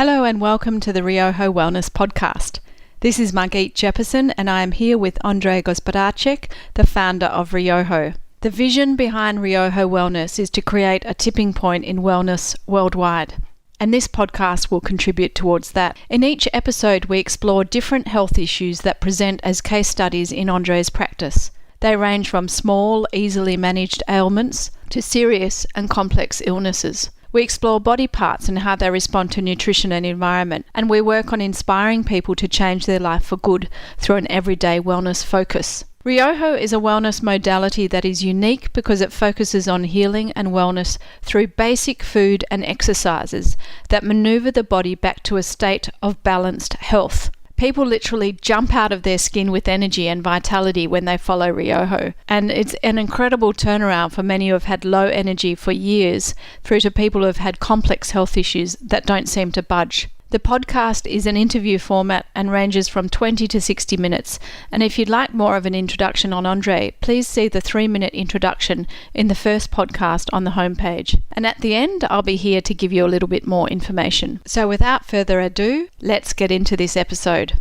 Hello and welcome to the Ryoho Wellness podcast. This is Margit Jefferson and I am here with Andrei Gospodarczyk, the founder of Ryoho. The vision behind Ryoho Wellness is to create a tipping point in wellness worldwide. And this podcast will contribute towards that. In each episode, we explore different health issues that present as case studies in Andrei's practice. They range from small, easily managed ailments to serious and complex illnesses. We explore body parts and how they respond to nutrition and environment, and we work on inspiring people to change their life for good through an everyday wellness focus. Ryoho is a wellness modality that is unique because it focuses on healing and wellness through basic food and exercises that maneuver the body back to a state of balanced health. People literally jump out of their skin with energy and vitality when they follow Ryoho. And it's an incredible turnaround for many who have had low energy for years through to people who have had complex health issues that don't seem to budge. The podcast is an interview format and ranges from 20 to 60 minutes. And if you'd like more of an introduction on Andrei, please see the 3-minute introduction in the first podcast on the homepage. And at the end, I'll be here to give you a little bit more information. So without further ado, let's get into this episode.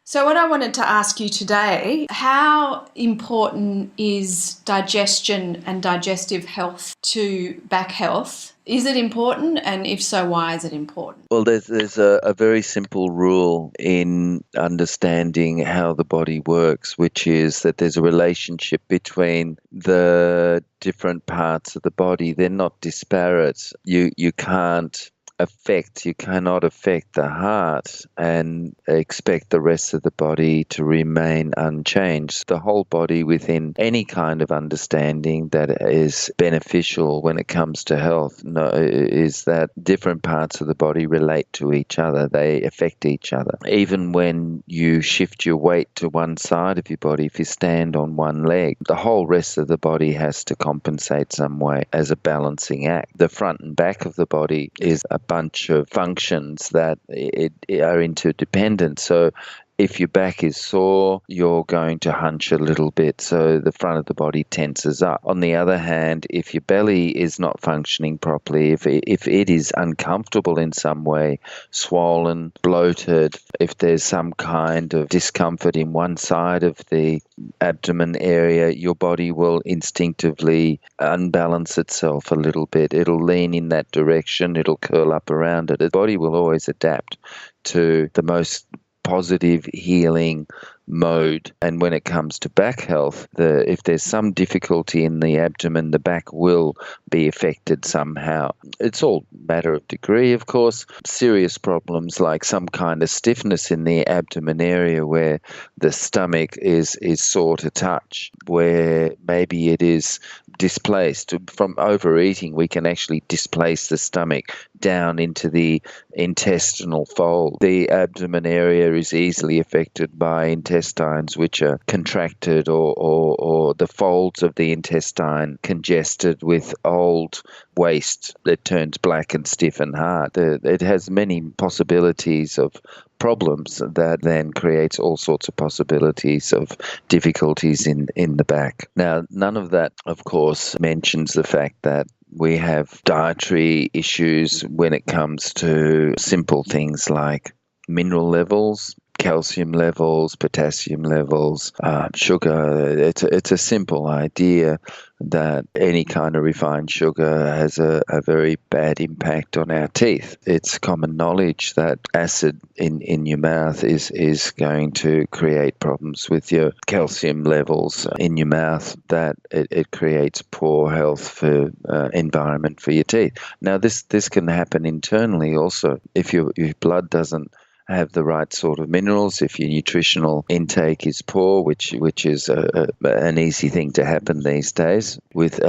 So what I wanted to ask you today, how important is digestion and digestive health to back health? Is it important? And if so, why is it important? Well, there's a very simple rule in understanding how the body works, which is that there's a relationship between the different parts of the body. They're not disparate. You cannot affect the heart and expect the rest of the body to remain unchanged. The whole body, within any kind of understanding that is beneficial when it comes to health, is that different parts of the body relate to each other. They affect each other. Even when you shift your weight to one side of your body, if you stand on one leg, the whole rest of the body has to compensate some way as a balancing act. The front and back of the body is a bunch of functions that are interdependent. So if your back is sore, you're going to hunch a little bit, so the front of the body tenses up. On the other hand, if your belly is not functioning properly, if it is uncomfortable in some way, swollen, bloated, if there's some kind of discomfort in one side of the abdomen area, your body will instinctively unbalance itself a little bit. It'll lean in that direction, it'll curl up around it. The body will always adapt to the most positive healing mode. And when it comes to back health, if there's some difficulty in the abdomen, the back will be affected somehow. It's all matter of degree, of course. Serious problems like some kind of stiffness in the abdomen area where the stomach is sore to touch, where maybe it is displaced. From overeating, we can actually displace the stomach down into the intestinal fold. The abdomen area is easily affected by intestines which are contracted or the folds of the intestine congested with old waste that turns black and stiff and hard. It has many possibilities of problems that then creates all sorts of possibilities of difficulties in the back. Now, none of that, of course, mentions the fact that we have dietary issues when it comes to simple things like mineral levels, calcium levels, potassium levels, sugar. It's a simple idea that any kind of refined sugar has a very bad impact on our teeth. It's common knowledge that acid in your mouth is going to create problems with your calcium levels in your mouth, that it creates poor health for environment for your teeth. Now, this can happen internally also. If your blood doesn't have the right sort of minerals, if your nutritional intake is poor, which is an easy thing to happen these days with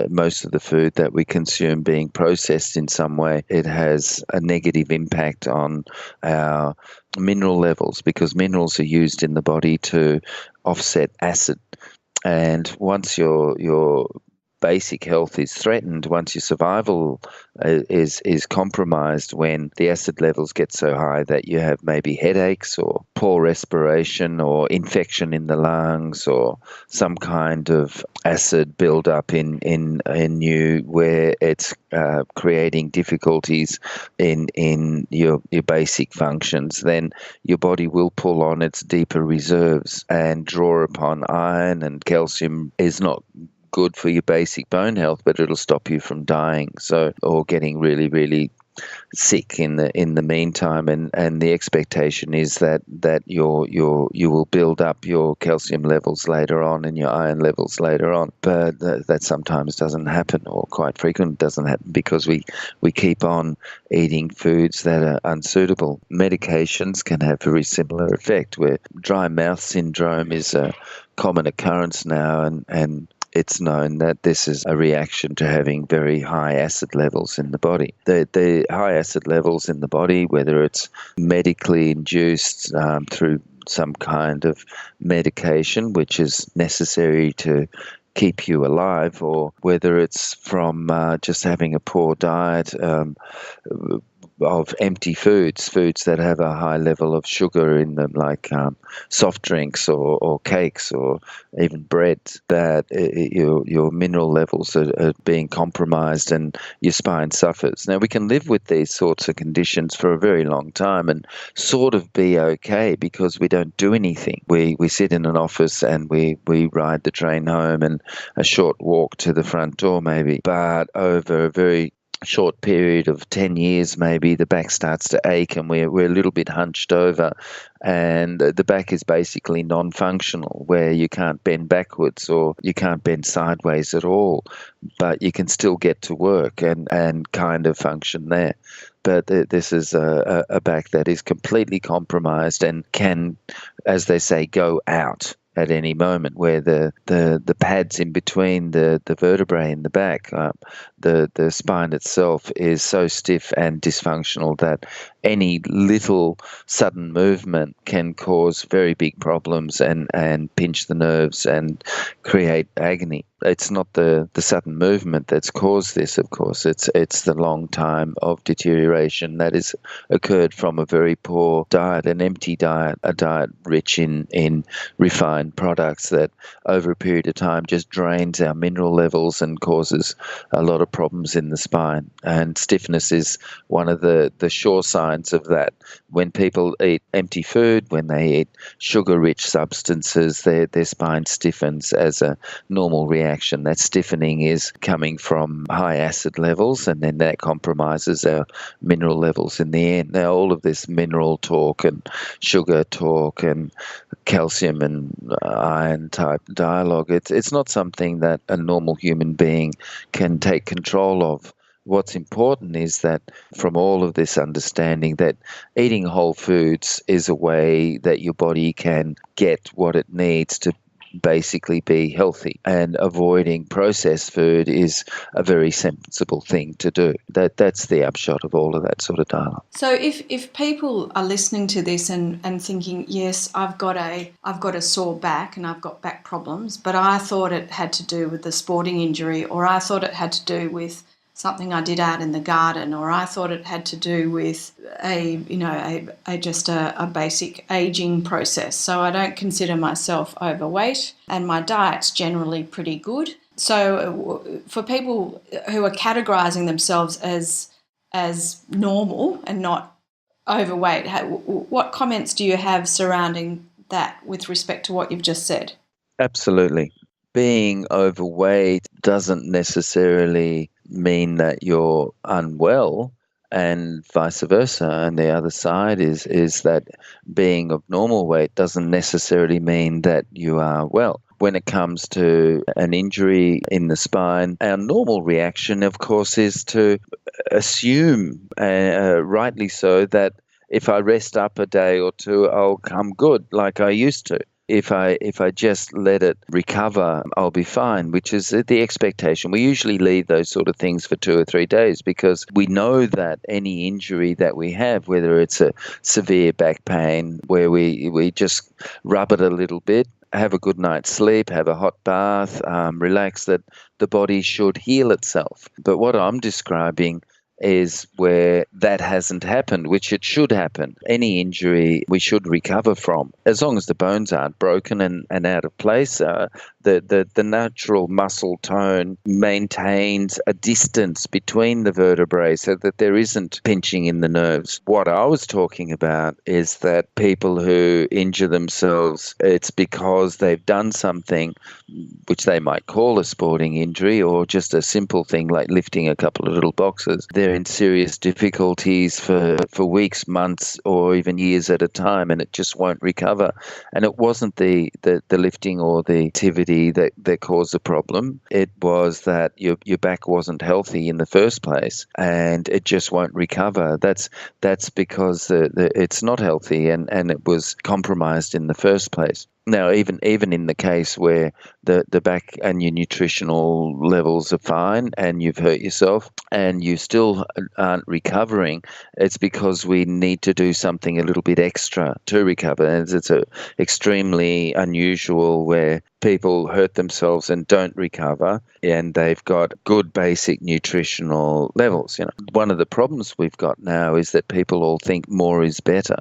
most of the food that we consume being processed in some way, it has a negative impact on our mineral levels because minerals are used in the body to offset acid. And once your basic health is threatened, once your survival is compromised, when the acid levels get so high that you have maybe headaches or poor respiration or infection in the lungs or some kind of acid buildup in you, where it's creating difficulties in your basic functions, then your body will pull on its deeper reserves and draw upon iron, and calcium is not good for your basic bone health, but it'll stop you from dying, or getting really, really sick in the meantime. And the expectation is that you will build up your calcium levels later on and your iron levels later on, but that sometimes doesn't happen, or quite frequently doesn't happen, because we keep on eating foods that are unsuitable. Medications can have very similar effect, where dry mouth syndrome is a common occurrence now, and it's known that this is a reaction to having very high acid levels in the body. The high acid levels in the body, whether it's medically induced through some kind of medication which is necessary to keep you alive, or whether it's from just having a poor diet of empty foods that have a high level of sugar in them, like soft drinks or cakes or even bread, that your mineral levels are being compromised and your spine suffers. Now, we can live with these sorts of conditions for a very long time and sort of be okay, because we don't do anything. We sit in an office and we ride the train home and a short walk to the front door maybe, but over a very short period of 10 years maybe, the back starts to ache and we're a little bit hunched over, and the back is basically non-functional, where you can't bend backwards or you can't bend sideways at all, but you can still get to work and kind of function there. But this is a back that is completely compromised and can, as they say, go out at any moment, where the pads in between the vertebrae in the back, the spine itself is so stiff and dysfunctional that any little sudden movement can cause very big problems and pinch the nerves and create agony. It's not the sudden movement that's caused this, of course. It's the long time of deterioration that has occurred from a very poor diet, an empty diet, a diet rich in refined products that over a period of time just drains our mineral levels and causes a lot of problems in the spine. And stiffness is one of the sure signs of that. When people eat empty food, when they eat sugar-rich substances, their spine stiffens as a normal reaction. That stiffening is coming from high acid levels, and then that compromises our mineral levels in the end. Now, all of this mineral talk and sugar talk and calcium and iron type dialogue, it's not something that a normal human being can take control of. What's important is that from all of this understanding that eating whole foods is a way that your body can get what it needs to basically be healthy, and avoiding processed food is a very sensible thing to do. That's the upshot of all of that sort of dialogue. So if people are listening to this and thinking, yes, I've got a sore back and I've got back problems, but I thought it had to do with the sporting injury, or I thought it had to do with something I did out in the garden, or I thought it had to do with a basic aging process. So I don't consider myself overweight and my diet's generally pretty good. So for people who are categorizing themselves as normal and not overweight, what comments do you have surrounding that with respect to what you've just said? Absolutely. Being overweight doesn't necessarily mean that you're unwell, and vice versa. And the other side is that being of normal weight doesn't necessarily mean that you are well. When it comes to an injury in the spine, our normal reaction, of course, is to assume, rightly so, that if I rest up a day or two, I'll come good like I used to. If I just let it recover, I'll be fine, which is the expectation. We usually leave those sort of things for 2 or 3 days, because we know that any injury that we have, whether it's a severe back pain where we just rub it a little bit, have a good night's sleep, have a hot bath, relax, that the body should heal itself. But what I'm describing is where that hasn't happened, which it should happen. Any injury we should recover from, as long as the bones aren't broken and out of place. The natural muscle tone maintains a distance between the vertebrae so that there isn't pinching in the nerves. What I was talking about is that people who injure themselves, it's because they've done something which they might call a sporting injury, or just a simple thing like lifting a couple of little boxes. They're in serious difficulties for weeks, months, or even years at a time, and it just won't recover. And it wasn't the lifting or the activity that caused the problem. It was that your back wasn't healthy in the first place, and it just won't recover. That's because it's not healthy, and it was compromised in the first place. Now, even in the case where the back and your nutritional levels are fine and you've hurt yourself and you still aren't recovering, it's because we need to do something a little bit extra to recover. And it's extremely unusual where people hurt themselves and don't recover, and they've got good basic nutritional levels. One of the problems we've got now is that people all think more is better.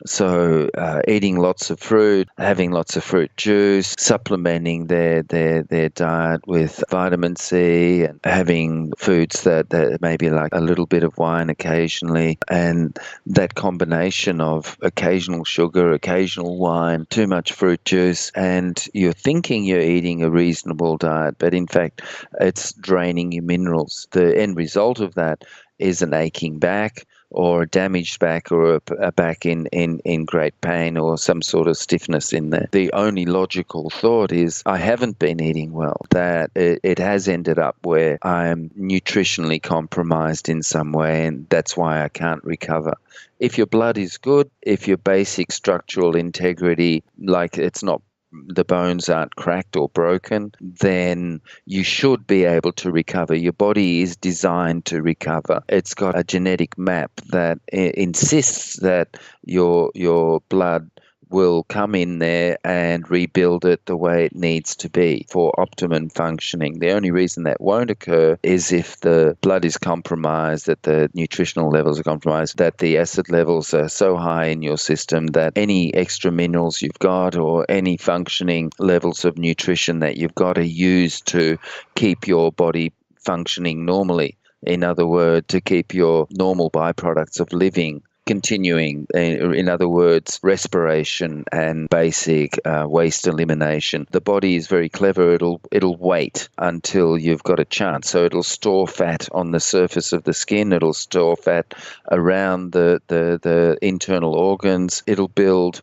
So eating lots of fruit, having lots of fruit juice, supplementing their diet with vitamin C, and having foods that maybe like a little bit of wine occasionally, and that combination of occasional sugar, occasional wine, too much fruit juice, and you're thinking you're eating a reasonable diet, but in fact it's draining your minerals. The end result of that is an aching back, or a damaged back, or a back in great pain, or some sort of stiffness in there. The only logical thought is, I haven't been eating well, that it has ended up where I am nutritionally compromised in some way, and that's why I can't recover. If your blood is good, if your basic structural integrity, like it's not, the bones aren't cracked or broken, then you should be able to recover. Your body is designed to recover. It's got a genetic map that insists that your blood will come in there and rebuild it the way it needs to be for optimum functioning. The only reason that won't occur is if the blood is compromised, that the nutritional levels are compromised, that the acid levels are so high in your system that any extra minerals you've got or any functioning levels of nutrition that you've got are used to keep your body functioning normally. In other words, to keep your normal byproducts of living continuing, in other words, respiration and basic waste elimination. The body is very clever. It'll wait until you've got a chance. So it'll store fat on the surface of the skin. It'll store fat around the internal organs. It'll build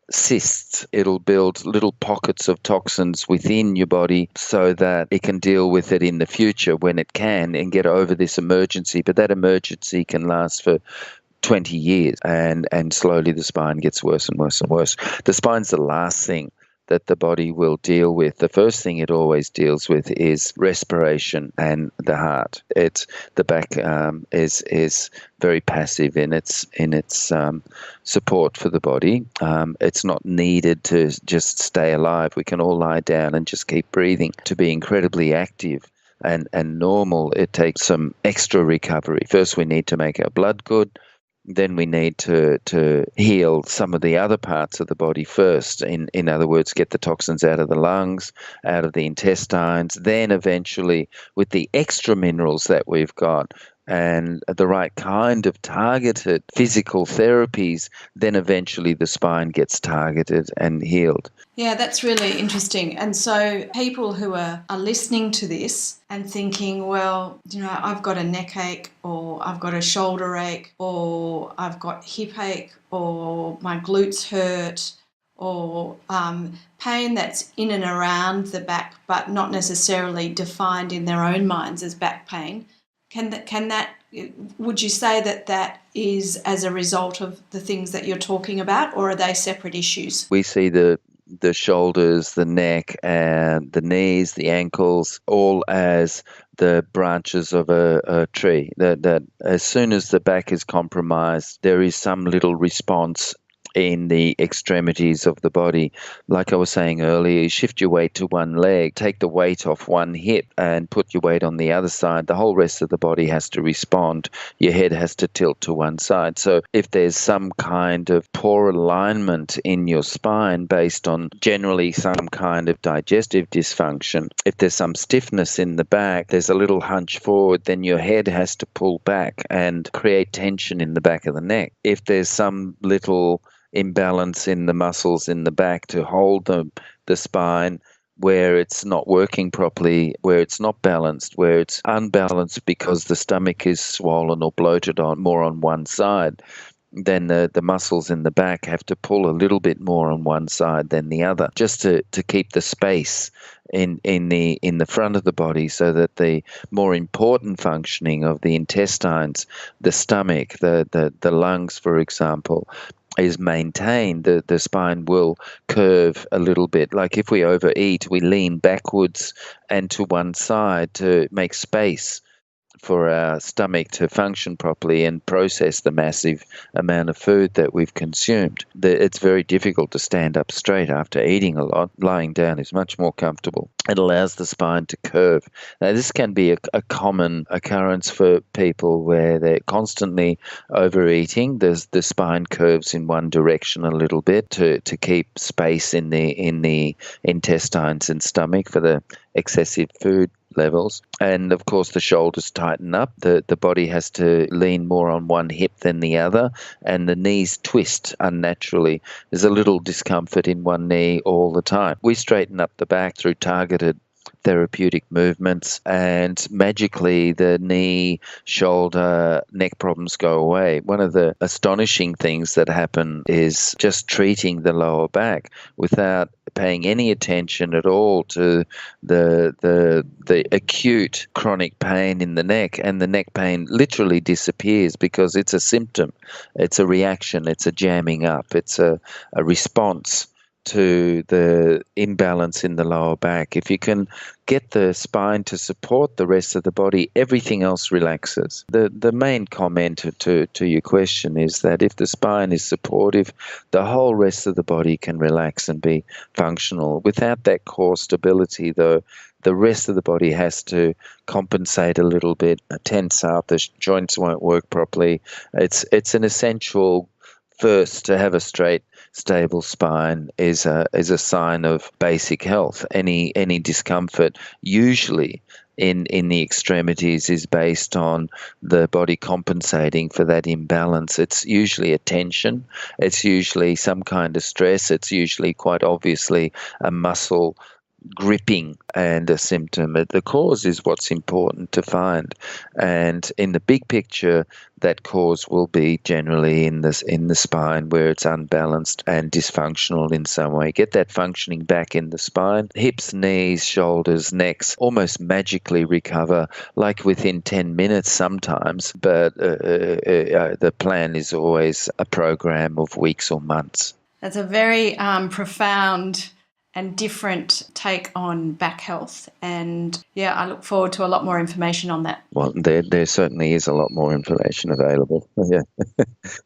cysts. It'll build little pockets of toxins within your body so that it can deal with it in the future when it can, and get over this emergency. But that emergency can last for 20 years, and slowly the spine gets worse and worse and worse. The spine's the last thing that the body will deal with. The first thing it always deals with is respiration and the heart. The back is very passive in its support for the body. It's not needed to just stay alive. We can all lie down and just keep breathing. To be incredibly active and normal, it takes some extra recovery. First, we need to make our blood good. Then we need to heal some of the other parts of the body first. In other words, get the toxins out of the lungs, out of the intestines. Then eventually, with the extra minerals that we've got and the right kind of targeted physical therapies, then eventually the spine gets targeted and healed. Yeah, that's really interesting. And so people who are listening to this and thinking, well, I've got a neck ache, or I've got a shoulder ache, or I've got hip ache, or my glutes hurt, or pain that's in and around the back but not necessarily defined in their own minds as back pain. Would you say that is as a result of the things that you're talking about, or are they separate issues? We see the shoulders, the neck, and the knees, the ankles, all as the branches of a tree. That as soon as the back is compromised, there is some little response in the extremities of the body. Like I was saying earlier, shift your weight to one leg, take the weight off one hip and put your weight on the other side. The whole rest of the body has to respond. Your head has to tilt to one side. So if there's some kind of poor alignment in your spine based on generally some kind of digestive dysfunction, if there's some stiffness in the back, there's a little hunch forward, then your head has to pull back and create tension in the back of the neck. If there's some little imbalance in the muscles in the back to hold the spine, where it's not working properly, where it's not balanced, where it's unbalanced because the stomach is swollen or bloated more on one side, then the muscles in the back have to pull a little bit more on one side than the other, just to keep the space in the front of the body, so that the more important functioning of the intestines, the stomach, the lungs, for example, is maintained. The spine will curve a little bit. Like if we overeat, we lean backwards and to one side to make space for our stomach to function properly and process the massive amount of food that we've consumed. It's very difficult to stand up straight after eating a lot. Lying down is much more comfortable. It allows the spine to curve. Now, this can be a common occurrence for people where they're constantly overeating. The spine curves in one direction a little bit to keep space in the intestines and stomach for the excessive food levels. And of course the shoulders tighten up, the body has to lean more on one hip than the other, and the knees twist unnaturally. There's a little discomfort in one knee all the time. We straighten up the back through targeted therapeutic movements, and magically the knee, shoulder, neck problems go away. One of the astonishing things that happen is just treating the lower back without paying any attention at all to the acute chronic pain in the neck, and the neck pain literally disappears because it's a symptom, it's a reaction, it's a jamming up, it's a response to the imbalance in the lower back. If you can get the spine to support the rest of the body, everything else relaxes. The main comment to your question is that if the spine is supportive, the whole rest of the body can relax and be functional. Without that core stability, though, the rest of the body has to compensate a little bit, tense up, the joints won't work properly. It's an essential first to have a straight, stable spine is a sign of basic health. Any discomfort usually in the extremities is based on the body compensating for that imbalance. It's usually a tension, it's usually some kind of stress, it's usually quite obviously a muscle gripping and a symptom. The cause is what's important to find, and in the big picture that cause will be generally in the spine, where it's unbalanced and dysfunctional in some way. Get that functioning back in the spine. Hips, knees, shoulders, necks almost magically recover, like within 10 minutes sometimes, but the plan is always a program of weeks or months. That's a very profound and different take on back health. And yeah, I look forward to a lot more information on that. Well, there certainly is a lot more information available. Yeah.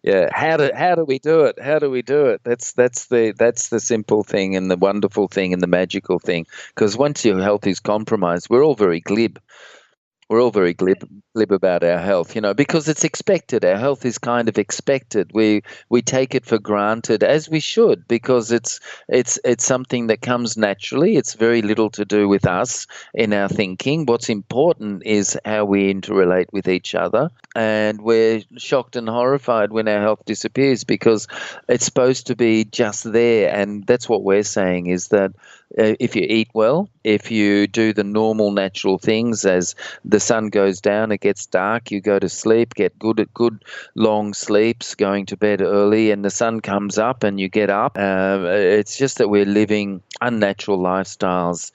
Yeah. How do we do it? How do we do it? That's the simple thing and the wonderful thing and the magical thing. Because once your health is compromised, we're all very glib. We're all very glib about our health, because it's expected. Our health is kind of expected. We take it for granted, as we should, because it's something that comes naturally. It's very little to do with us in our thinking. What's important is how we interrelate with each other, and we're shocked and horrified when our health disappears because it's supposed to be just there. And that's what we're saying, is that if you eat well, if you do the normal natural things, as the sun goes down, it gets dark, you go to sleep, get good long sleeps, going to bed early, and the sun comes up and you get up. It's just that we're living unnatural lifestyles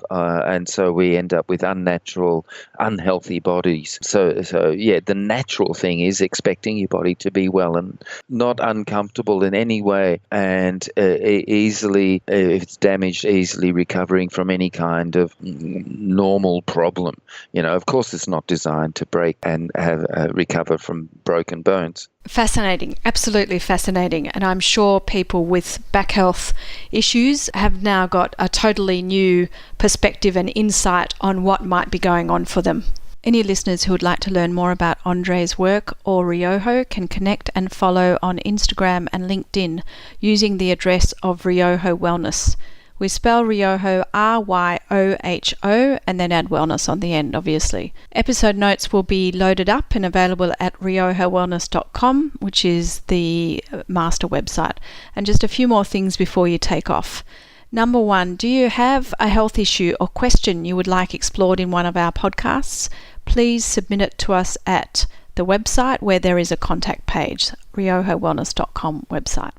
and so we end up with unnatural, unhealthy bodies. So yeah, the natural thing is expecting your body to be well and not uncomfortable in any way, and easily, if it's damaged easily recovering from any kind of normal problem. Of course, it's not designed to break and have recover from broken bones. Fascinating, absolutely fascinating. And I'm sure people with back health issues have now got a totally new perspective and insight on what might be going on for them. Any listeners who would like to learn more about Andre's work or Ryoho can connect and follow on Instagram and LinkedIn using the address of Ryoho Wellness. We spell Ryoho Ryoho and then add wellness on the end, obviously. Episode notes will be loaded up and available at ryohowellness.com, which is the master website. And just a few more things before you take off. Number 1, do you have a health issue or question you would like explored in one of our podcasts? Please submit it to us at the website where there is a contact page, ryohowellness.com website.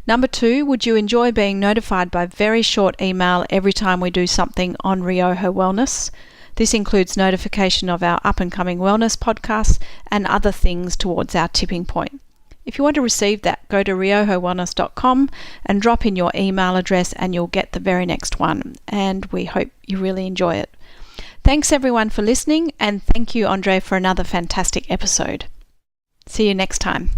Number 2, would you enjoy being notified by very short email every time we do something on Ryoho Wellness? This includes notification of our up-and-coming wellness podcasts and other things towards our tipping point. If you want to receive that, go to ryohowellness.com and drop in your email address and you'll get the very next one. And we hope you really enjoy it. Thanks everyone for listening, and thank you, Andre, for another fantastic episode. See you next time.